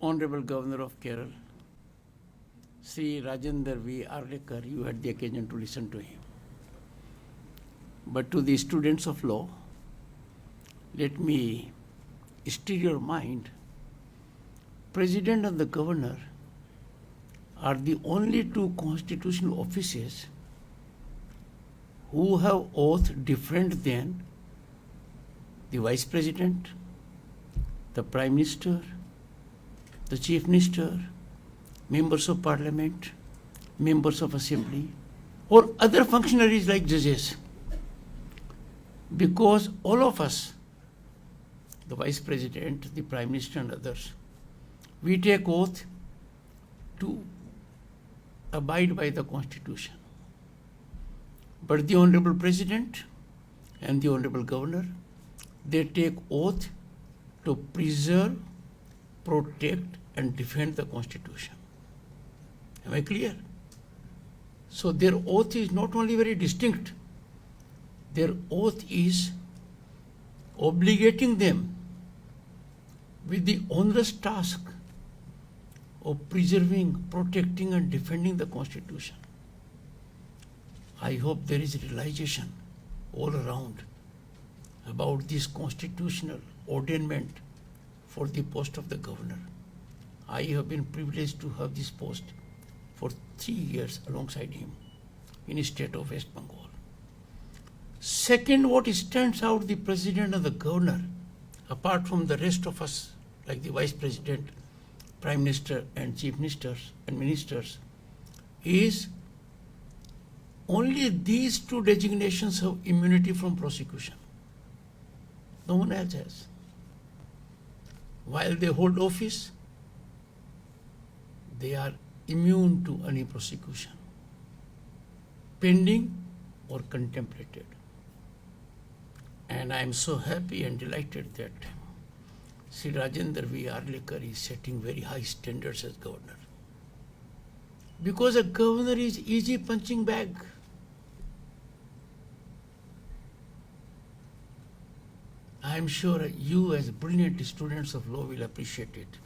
Honorable Governor of Kerala, Shri Rajendra V. Arlekar, you had the occasion to listen to him. But to the students of law, let me stir your mind. President and the Governor are the only two constitutional offices who have oath different than the Vice President, the Prime Minister, the Chief Minister, members of Parliament, members of Assembly, or other functionaries like judges. Because all of us, the Vice President, the Prime Minister and others, we take oath to abide by the Constitution. But the Honorable President and the Honorable Governor, they take oath to preserve, protect and defend the Constitution. Am I clear? So their oath is not only very distinct, their oath is obligating them with the onerous task of preserving, protecting and defending the Constitution. I hope there is realization all around about this constitutional ordainment for the post of the Governor. I have been privileged to have this post for 3 years alongside him in the state of West Bengal. Second, what stands out the President and the Governor, apart from the rest of us, like the Vice President, Prime Minister and Chief Ministers and Ministers, is only these two designations have immunity from prosecution. No one else has. While they hold office, they are immune to any prosecution, pending or contemplated. And I am so happy and delighted that Shri Rajendra V. Arlekar is setting very high standards as Governor. Because a Governor is easy punching bag. I am sure you as brilliant students of law will appreciate it.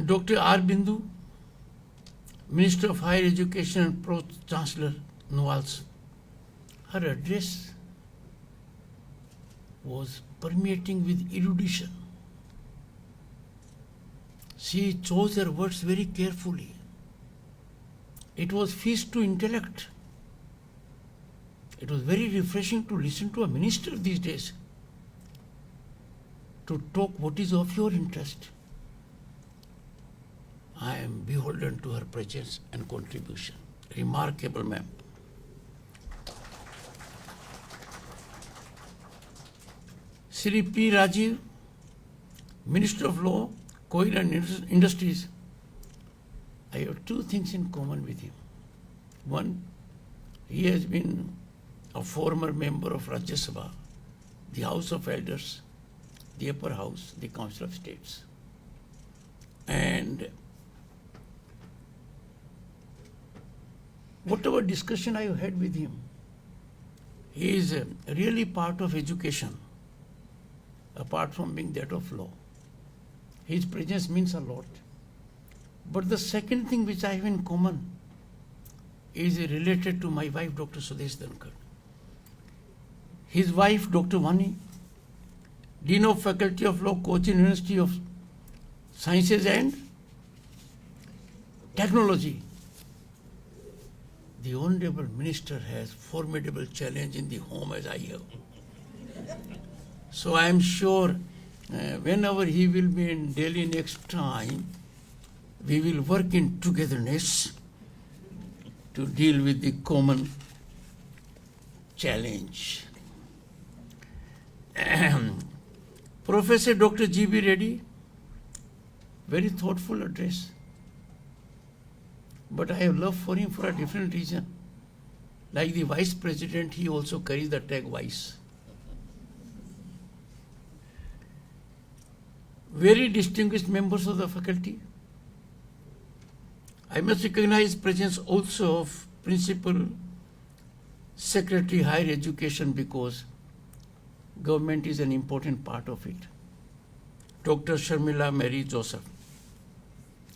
Dr. R. Bindu, Minister of Higher Education and Pro-Chancellor, NUALS, her address was permeating with erudition. She chose her words very carefully. It was feast to intellect. It was very refreshing to listen to a minister these days to talk what is of your interest. I am beholden to her presence and contribution. Remarkable, ma'am. Shri P. Rajiv, Minister of Law, Coal and Industries. I have two things in common with him. One, he has been a former member of Rajya Sabha, the House of Elders, the Upper House, the Council of States. And whatever discussion I have had with him, he is really part of education, apart from being that of law. His presence means a lot. But the second thing which I have in common is related to my wife, Dr. Judicial Dhankhar. His wife, Dr. Vani, Dean of Faculty of Law, Kochi University of Sciences and Technology. The Honorable Minister has formidable challenge in the home as I have. So I am sure whenever he will be in Delhi next time, we will work in togetherness to deal with the common challenge. Professor Dr. G.B. Reddy, very thoughtful address. But I have love for him for a different reason. Like the Vice President, he also carries the tag Vice. Very distinguished members of the faculty. I must recognize presence also of Principal Secretary Higher Education because government is an important part of it. Dr. Sharmila Mary Joseph.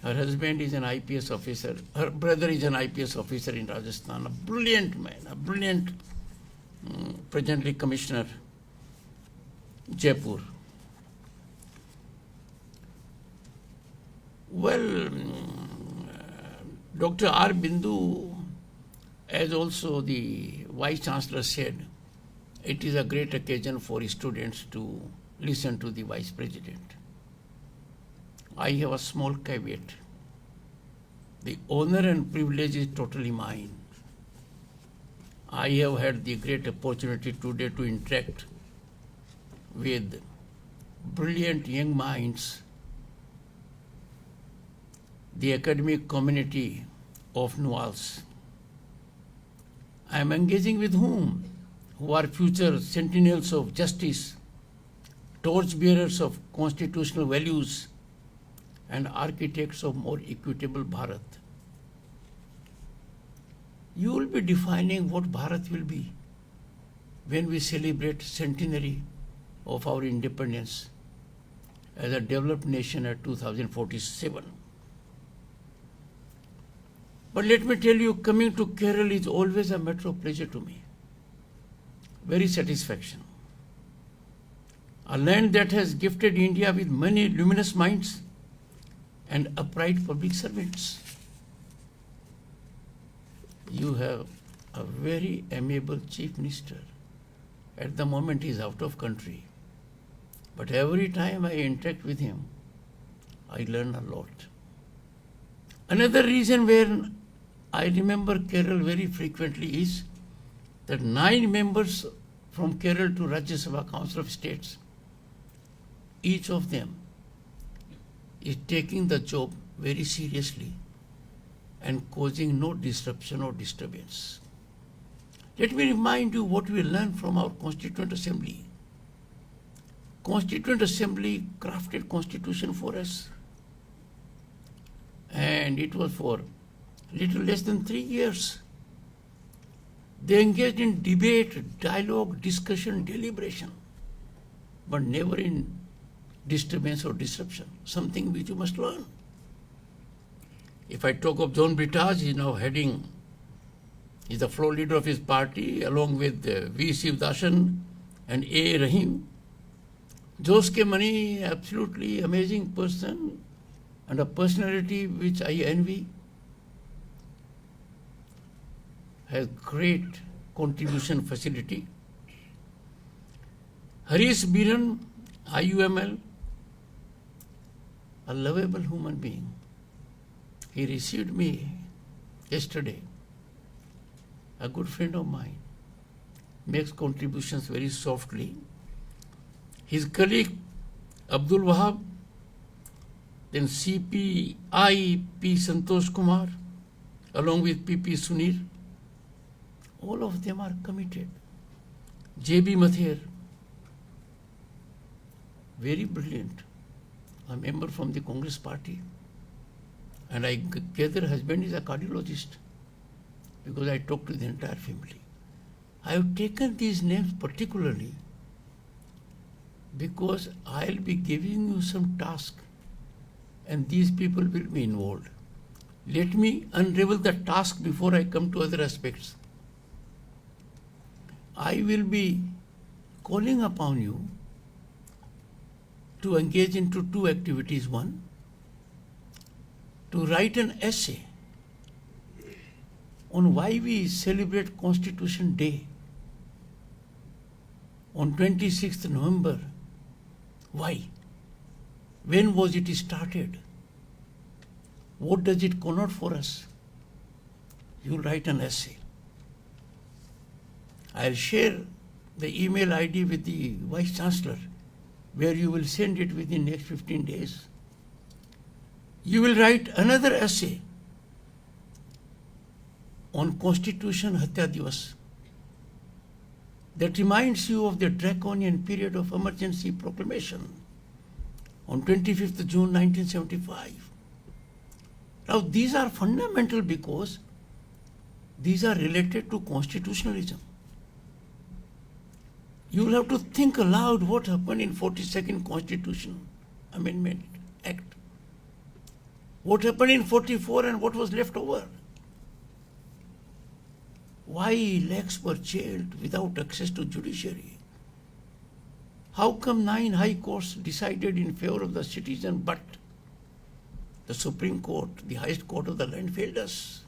Her husband is an IPS officer. Her brother is an IPS officer in Rajasthan. A brilliant man, a brilliant, presently Commissioner, Jaipur. Well, Dr. R. Bindu, as also the Vice Chancellor said, it is a great occasion for students to listen to the Vice President. I have a small caveat. The honor and privilege is totally mine. I have had the great opportunity today to interact with brilliant young minds, the academic community of NUALS. I am engaging with whom? Who are future sentinels of justice, torchbearers of constitutional values, and architects of more equitable Bharat. You will be defining what Bharat will be when we celebrate centenary of our independence as a developed nation at 2047. But let me tell you, coming to Kerala is always a matter of pleasure to me. Very satisfaction. A land that has gifted India with many luminous minds and upright public servants. You have a very amiable Chief Minister. At the moment he is out of country. But every time I interact with him, I learn a lot. Another reason where I remember Kerala very frequently is that 9 members from Kerala to Rajya Sabha Council of States, each of them is taking the job very seriously and causing no disruption or disturbance. Let me remind you what we learned from our Constituent Assembly. Constituent Assembly crafted Constitution for us, and it was for little less than 3 years. They engaged in debate, dialogue, discussion, deliberation, but never in disturbance or disruption, something which you must learn. If I talk of John Britage, he is now heading, he is the floor leader of his party, along with V. Shivdasan and A. Rahim. Joske Mani, absolutely amazing person and a personality which I envy, has great contribution facility. Harish Biran, IUML, a lovable human being. He received me yesterday. A good friend of mine, makes contributions very softly. His colleague Abdul Wahab, then CPI P. Santosh Kumar, along with PP Sunir, all of them are committed. JB Mathur, very brilliant, a member from the Congress party. And I gather husband is a cardiologist because I talked to the entire family. I have taken these names particularly because I'll be giving you some task and these people will be involved. Let me unravel the task before I come to other aspects. I will be calling upon you to engage into 2 activities. One, to write an essay on why we celebrate Constitution Day on 26th November. Why? When was it started? What does it connote for us? You write an essay. I'll share the email ID with the Vice Chancellor, where you will send it within next 15 days. You will write another essay on Constitution Hatya Divas that reminds you of the draconian period of emergency proclamation on 25th June 1975. Now these are fundamental because these are related to constitutionalism. You will have to think aloud what happened in 42nd Constitution Amendment Act. What happened in 44 and what was left over? Why lakhs were jailed without access to judiciary? How come 9 high courts decided in favor of the citizen, but the Supreme Court, the highest court of the land, failed us?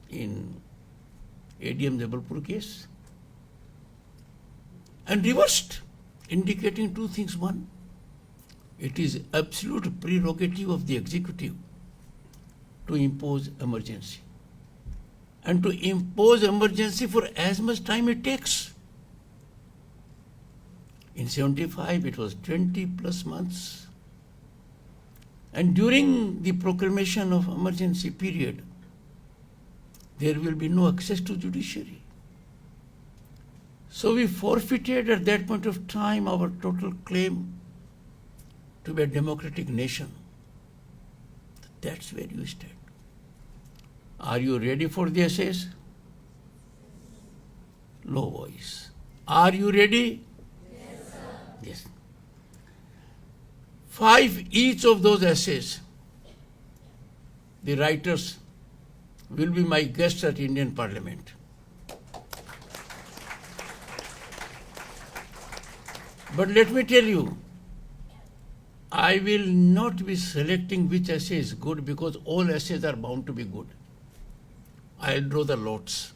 In ADM Jabalpur case, and reversed, indicating two things. One, it is absolute prerogative of the executive to impose emergency, and to impose emergency for as much time it takes. In 75, it was 20 plus months. And during the proclamation of emergency period, there will be no access to judiciary. So we forfeited at that point of time our total claim to be a democratic nation. That's where you stand. Are you ready for the essays? Low voice. Are you ready? Yes, sir. Yes. 5 each of those essays, the writers will be my guests at Indian Parliament. But let me tell you, I will not be selecting which essay is good, because all essays are bound to be good. I'll draw the lots.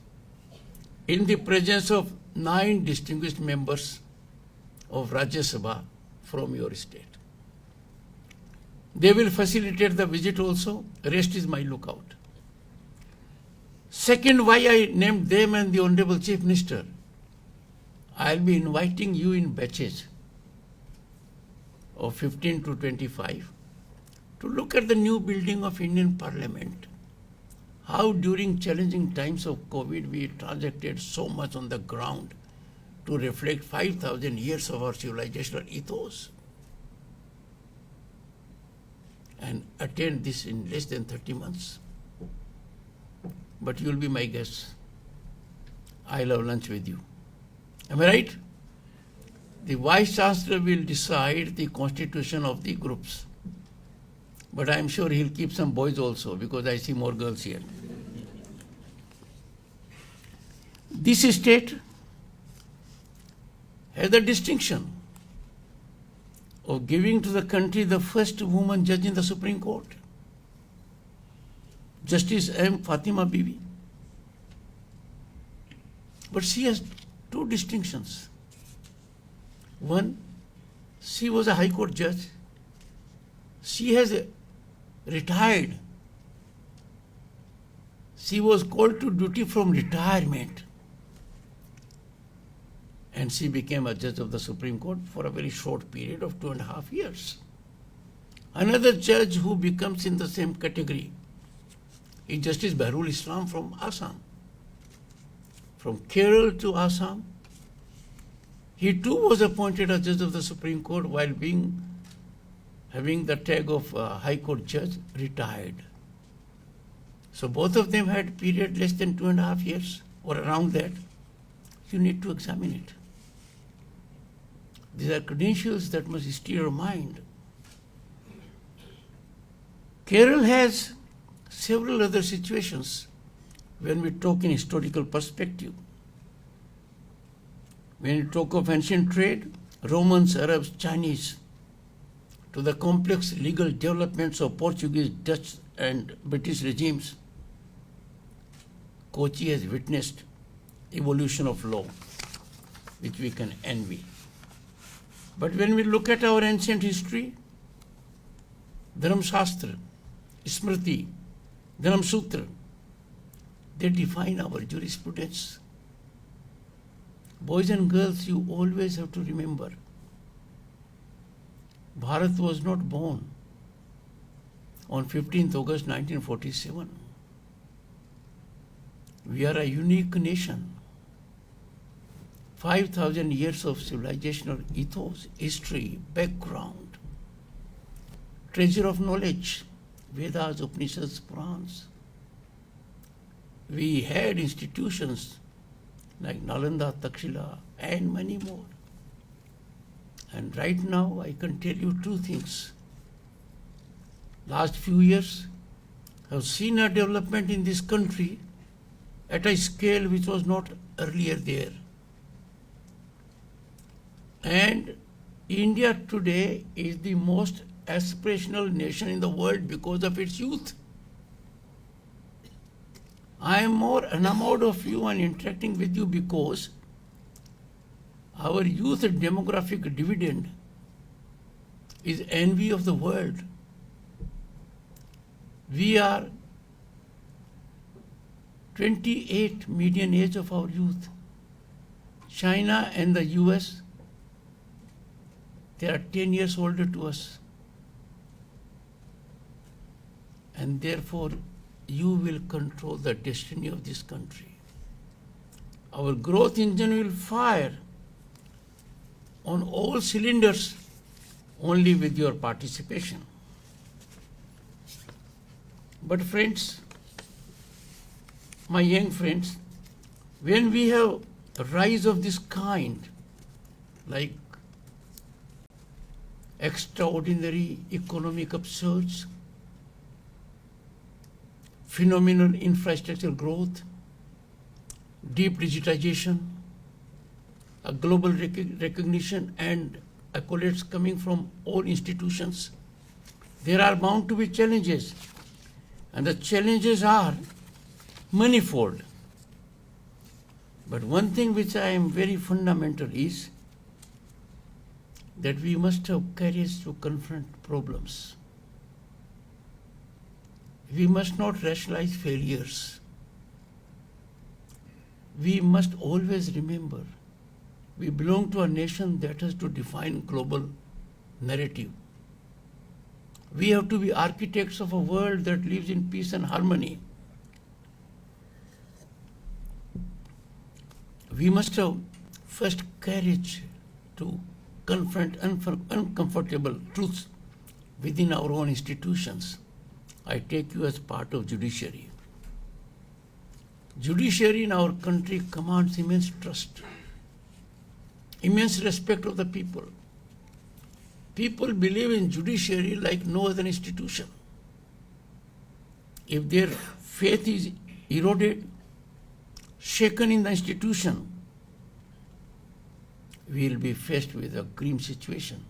In the presence of 9 distinguished members of Rajya Sabha from your state. They will facilitate the visit also. Rest is my lookout. Second, why I named them and the Honorable Chief Minister. I'll be inviting you in batches of 15 to 25 to look at the new building of Indian Parliament. How during challenging times of COVID we transacted so much on the ground to reflect 5,000 years of our civilizational ethos, and attend this in less than 30 months. But you'll be my guest. I'll have lunch with you. Am I right? The Vice Chancellor will decide the constitution of the groups. But I'm sure he'll keep some boys also, because I see more girls here. This state has the distinction of giving to the country the first woman judge in the Supreme Court, Justice M. Fatima Bibi. But she has 2 distinctions. One, she was a High Court judge. She has retired. She was called to duty from retirement. And she became a judge of the Supreme Court for a very short period of 2.5 years. Another judge who becomes in the same category is Justice Bahrul Islam from Assam. From Kerala to Assam, he too was appointed a judge of the Supreme Court while having the tag of High Court judge, retired. So both of them had period less than 2.5 years or around that. You need to examine it. These are credentials that must steer your mind. Kerala has several other situations when we talk in historical perspective. When you talk of ancient trade, Romans, Arabs, Chinese, to the complex legal developments of Portuguese, Dutch and British regimes, Kochi has witnessed evolution of law, which we can envy. But when we look at our ancient history, Dharma Shastra, Smriti, Dharma Sutra, they define our jurisprudence. Boys and girls, you always have to remember, Bharat was not born on 15th August 1947. We are a unique nation. 5,000 years of civilizational ethos, history, background, treasure of knowledge, Vedas, Upanishads, Purans. We had institutions like Nalanda, Takshila, and many more. And right now, I can tell you two things. Last few years have seen a development in this country at a scale which was not earlier there. And India today is the most aspirational nation in the world because of its youth. I am more enamored of you and interacting with you because our youth demographic dividend is envy of the world. We are 28 median age of our youth. China and the US, they are 10 years older to us. And therefore, you will control the destiny of this country. Our growth engine will fire on all cylinders only with your participation. But friends, my young friends, when we have a rise of this kind, like extraordinary economic upsurge, phenomenal infrastructure growth, deep digitization, a global recognition and accolades coming from all institutions, there are bound to be challenges. And the challenges are manifold. But one thing which I am very fundamental is that we must have courage to confront problems. We must not rationalize failures. We must always remember we belong to a nation that has to define global narrative. We have to be architects of a world that lives in peace and harmony. We must have first courage to confront uncomfortable truths within our own institutions. I take you as part of judiciary. Judiciary in our country commands immense trust, immense respect of the people. People believe in judiciary like no other institution. If their faith is eroded, shaken in the institution, we will be faced with a grim situation.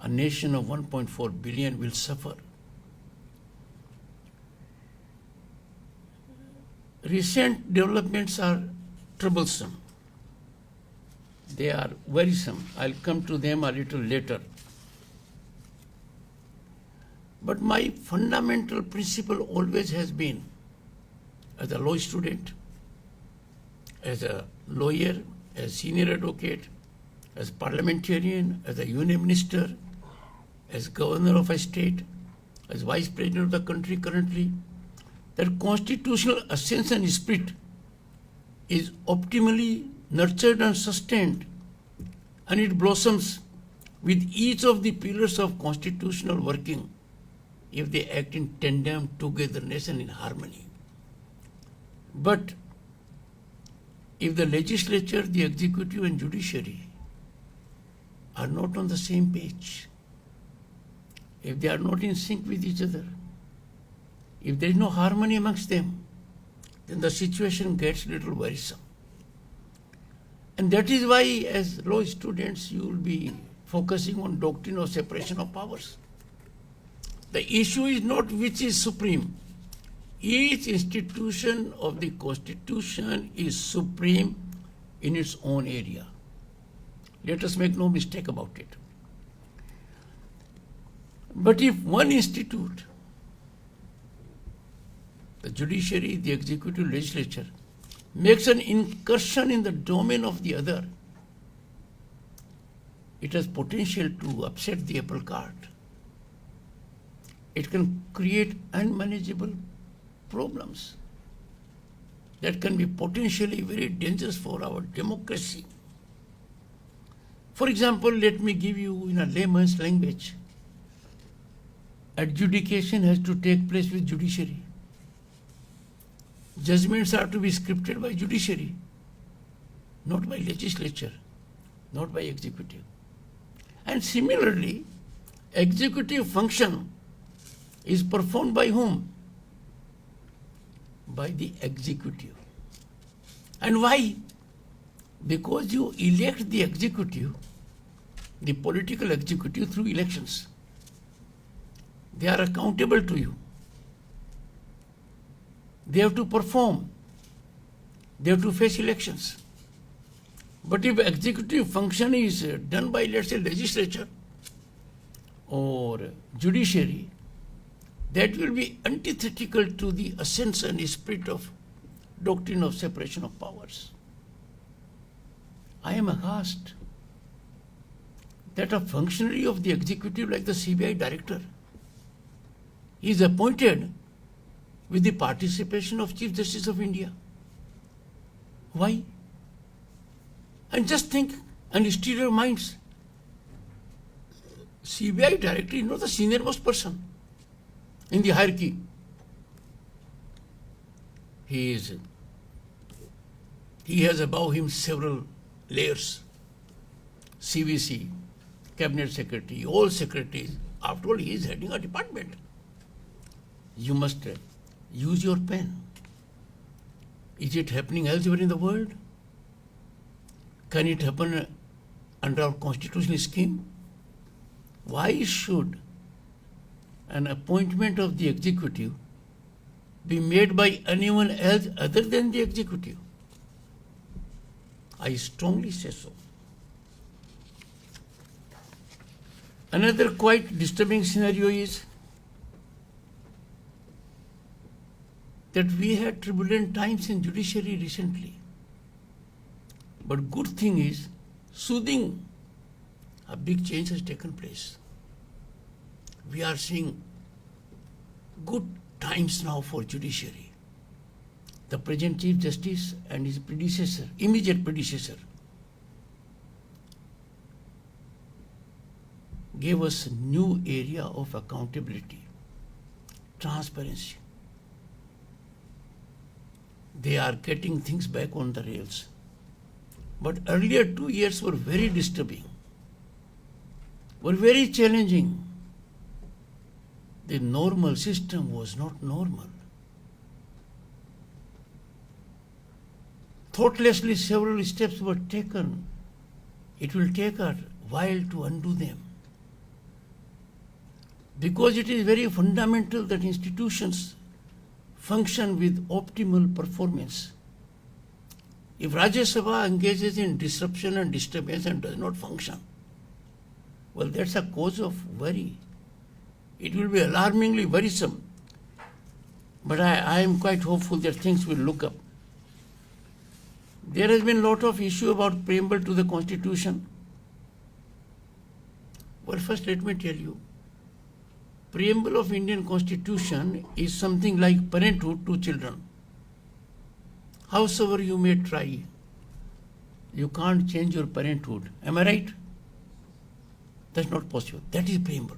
A nation of 1.4 billion will suffer. Recent developments are troublesome. They are worrisome. I'll come to them a little later. But my fundamental principle always has been, as a law student, as a lawyer, as senior advocate, as parliamentarian, as a union minister, as governor of a state, as vice president of the country currently, that constitutional ascension spirit is optimally nurtured and sustained, and it blossoms with each of the pillars of constitutional working if they act in tandem, togetherness and in harmony. But if the legislature, the executive and judiciary are not on the same page, if they are not in sync with each other, if there is no harmony amongst them, then the situation gets a little worrisome. And that is why, as law students, you will be focusing on doctrine of separation of powers. The issue is not which is supreme. Each institution of the Constitution is supreme in its own area. Let us make no mistake about it. But if one institute, the judiciary, the executive, legislature, makes an incursion in the domain of the other, it has potential to upset the apple cart. It can create unmanageable problems that can be potentially very dangerous for our democracy. For example, let me give you in a layman's language. Adjudication has to take place with judiciary. Judgments are to be scripted by judiciary, not by legislature. not by executive. And similarly, executive function is performed by whom? By the executive. And why? Because you elect the executive, the political executive, through elections. They are accountable to you. They have to perform. They have to face elections. But if executive function is done by, let's say, legislature or judiciary, that will be antithetical to the essence and spirit of doctrine of separation of powers. I am aghast that a functionary of the executive like the CBI director is appointed with the participation of Chief Justice of India. Why? And just think and stir your minds. CBI director is not the senior most person in the hierarchy. He has above him several layers. CVC, Cabinet Secretary, all secretaries. After all, he is heading a department. You must use your pen. Is it happening elsewhere in the world? Can it happen under our constitutional scheme? Why should an appointment of the executive be made by anyone else other than the executive? I strongly say so. Another quite disturbing scenario is that we had turbulent times in judiciary recently. But good thing is, soothing, a big change has taken place. We are seeing good times now for judiciary. The present Chief Justice and his predecessor, immediate predecessor, gave us a new area of accountability, transparency. They are getting things back on the rails. But earlier 2 years were very disturbing, were very challenging. The normal system was not normal. Thoughtlessly several steps were taken. It will take a while to undo them. Because it is very fundamental that institutions function with optimal performance. If Rajya Sabha engages in disruption and disturbance and does not function, well, that's a cause of worry. It will be alarmingly worrisome. But I am quite hopeful that things will look up. There has been a lot of issue about preamble to the Constitution. Well, first let me tell you, preamble of Indian Constitution is something like parenthood to children. Howsoever you may try, you can't change your parenthood. Am I right? That's not possible. That is preamble.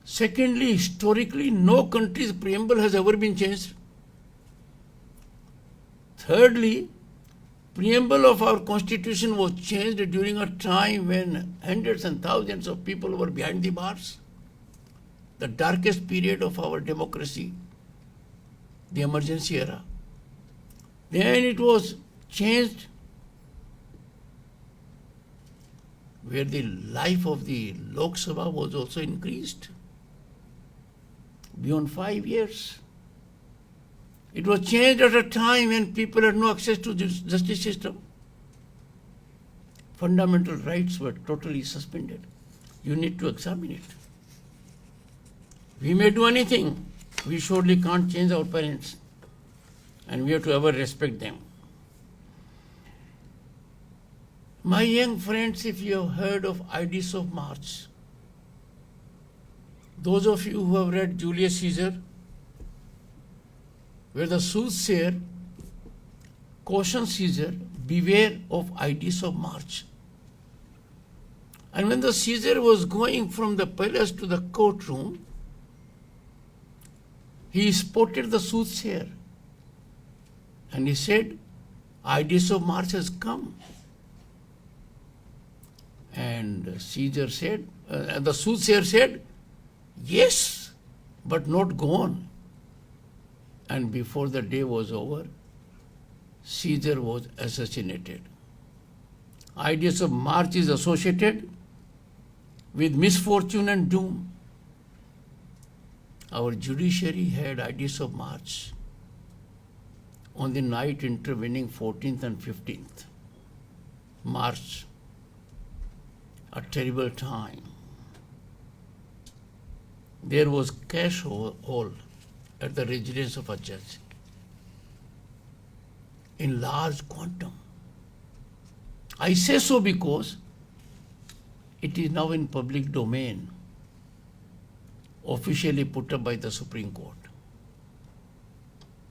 Secondly, historically, no country's preamble has ever been changed. Thirdly, preamble of our Constitution was changed during a time when hundreds and thousands of people were behind the bars. The darkest period of our democracy, the emergency era. Then it was changed where the life of the Lok Sabha was also increased beyond 5 years. It was changed at a time when people had no access to the justice system. Fundamental rights were totally suspended. You need to examine it. We may do anything. We surely can't change our parents. And we have to ever respect them. My young friends, if you have heard of Ides of March, those of you who have read Julius Caesar, where the soothsayer cautions Caesar, beware of Ides of March. And when the Caesar was going from the palace to the courtroom, he spotted the soothsayer. And he said, Ides of March has come. And Caesar said, and the soothsayer said, yes, but not gone. And before the day was over, Caesar was assassinated. Ideas of March is associated with misfortune and doom. Our judiciary had ideas of March on the night intervening 14th and 15th March, a terrible time. There was cash hole at the residence of a judge in large quantum. I say so because it is now in public domain, officially put up by the Supreme Court,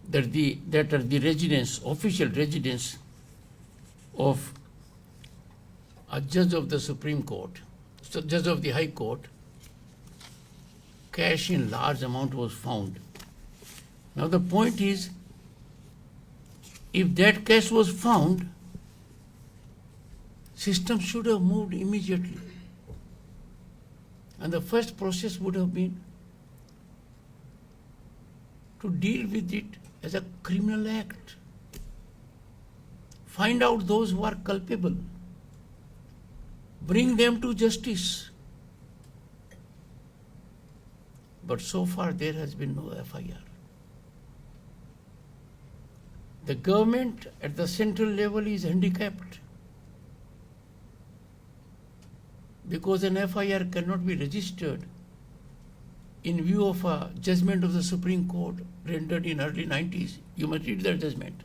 that are the residence, official residence of a judge of the Supreme Court, so judge of the High Court, cash in large amount was found. Now the point is, if that cash was found, system should have moved immediately. And the first process would have been to deal with it as a criminal act. Find out those who are culpable. Bring them to justice. But so far there has been no FIR. The government at the central level is handicapped because an FIR cannot be registered in view of a judgment of the Supreme Court rendered in early 90s. You must read that judgment.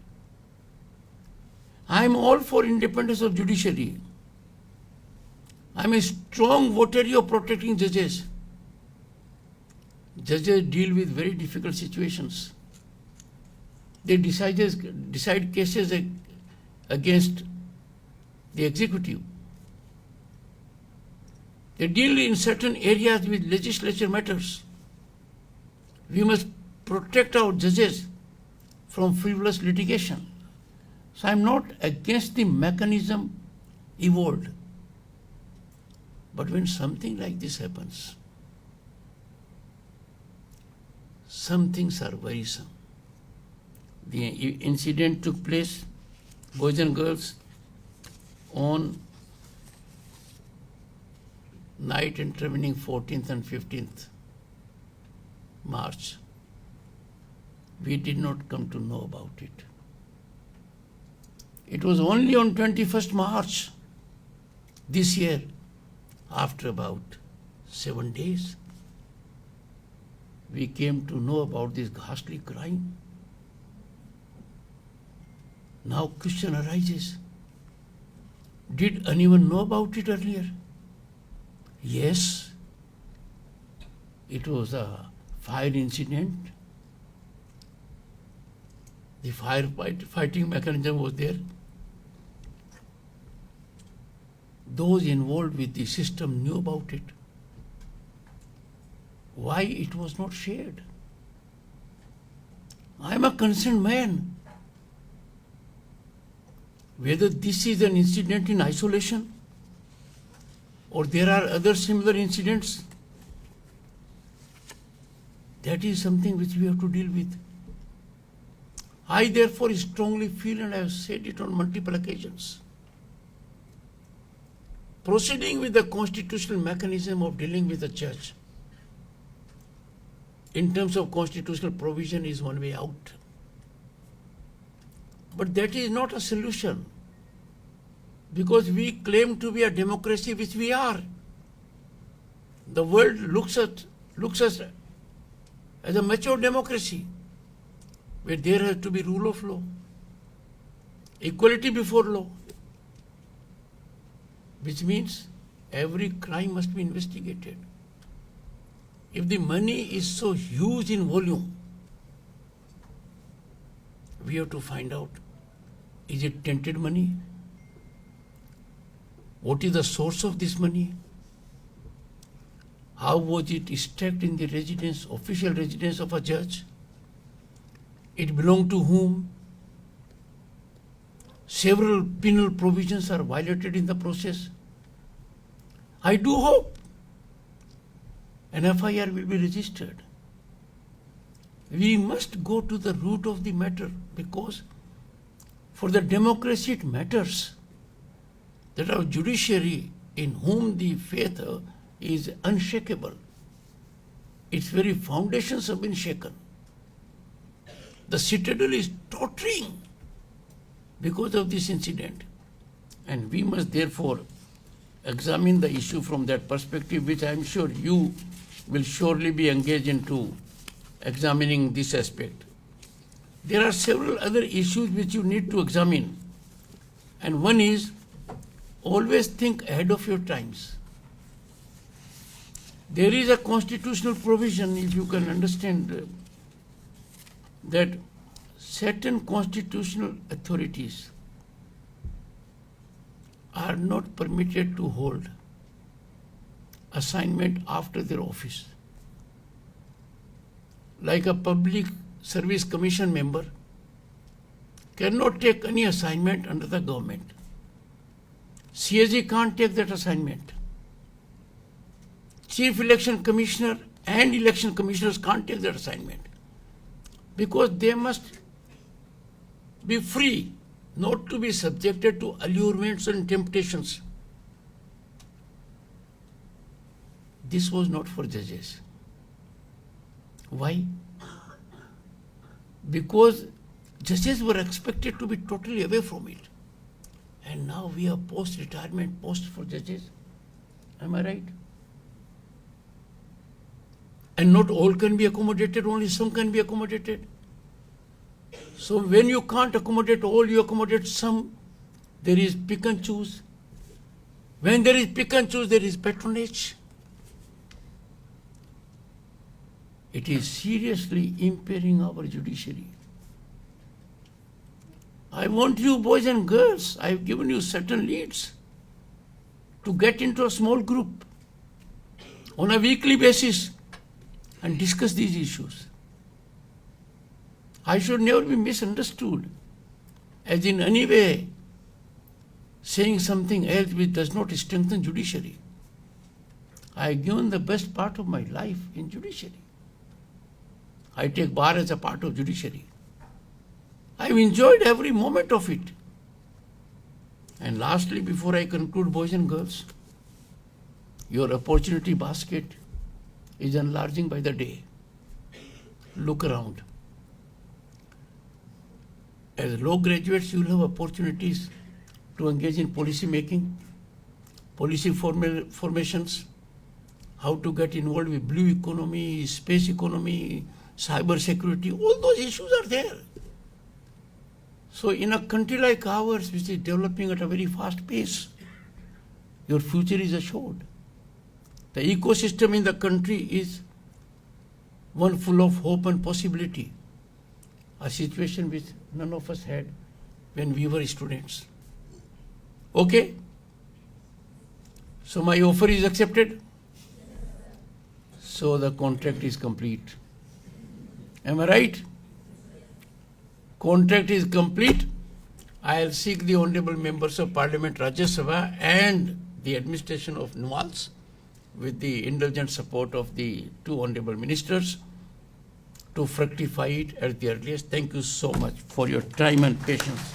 I am all for independence of judiciary. I am a strong votary of protecting judges. Judges deal with very difficult situations. They decide cases against the executive. They deal in certain areas with legislature matters. We must protect our judges from frivolous litigation. So I am not against the mechanism evolved. But when something like this happens, some things are worrisome. The incident took place, boys and girls, on night intervening 14th and 15th March. We did not come to know about it. It was only on 21st March this year, after about 7 days, we came to know about this ghastly crime. Now question arises, did anyone know about it earlier? Yes, it was a fire incident. The fighting mechanism was there. Those involved with the system knew about it. Why it was not shared? I am a concerned man. Whether this is an incident in isolation or there are other similar incidents, that is something which we have to deal with. I therefore strongly feel, and I have said it on multiple occasions, proceeding with the constitutional mechanism of dealing with the church in terms of constitutional provision is one way out. But that is not a solution, because we claim to be a democracy, which we are. The world looks us as a mature democracy, where there has to be rule of law, equality before law, which means every crime must be investigated. If the money is so huge in volume, we have to find out, is it tainted money? What is the source of this money? How was it stacked in the residence, official residence of a judge? It belonged to whom? Several penal provisions are violated in the process. I do hope an FIR will be registered. We must go to the root of the matter, because for the democracy it matters that our judiciary, in whom the faith is unshakable, its very foundations have been shaken. The citadel is tottering because of this incident. And we must therefore examine the issue from that perspective, which I am sure you will surely be engaged into examining this aspect. There are several other issues which you need to examine. And one is, always think ahead of your times. There is a constitutional provision, if you can understand, that certain constitutional authorities are not permitted to hold assignment after their office. Like a public service commission member cannot take any assignment under the government. CAG can't take that assignment. Chief Election Commissioner and election commissioners can't take that assignment, because they must be free, not to be subjected to allurements and temptations. This was not for judges. Why? Because judges were expected to be totally away from it. And now we have post-retirement posts for judges. Am I right? And not all can be accommodated, only some can be accommodated. So when you can't accommodate all, you accommodate some. There is pick and choose. When there is pick and choose, there is patronage. It is seriously impairing our judiciary. I want you, boys and girls, I have given you certain leads to get into a small group on a weekly basis and discuss these issues. I should never be misunderstood as in any way saying something else which does not strengthen judiciary. I have given the best part of my life in judiciary. I take bar as a part of judiciary. I have enjoyed every moment of it. And lastly, before I conclude, boys and girls, your opportunity basket is enlarging by the day. Look around. As law graduates, you will have opportunities to engage in policy making, policy formations, how to get involved with blue economy, space economy, cyber security. All those issues are there. So in a country like ours, which is developing at a very fast pace, your future is assured. The ecosystem in the country is one full of hope and possibility, a situation which none of us had when we were students. Okay? So my offer is accepted. So the contract is complete. Am I right? Contract is complete. I will seek the honorable members of Parliament, Rajya Sabha, and the administration of NUALS, with the indulgent support of the two honorable ministers, to fructify it at the earliest. Thank you so much for your time and patience.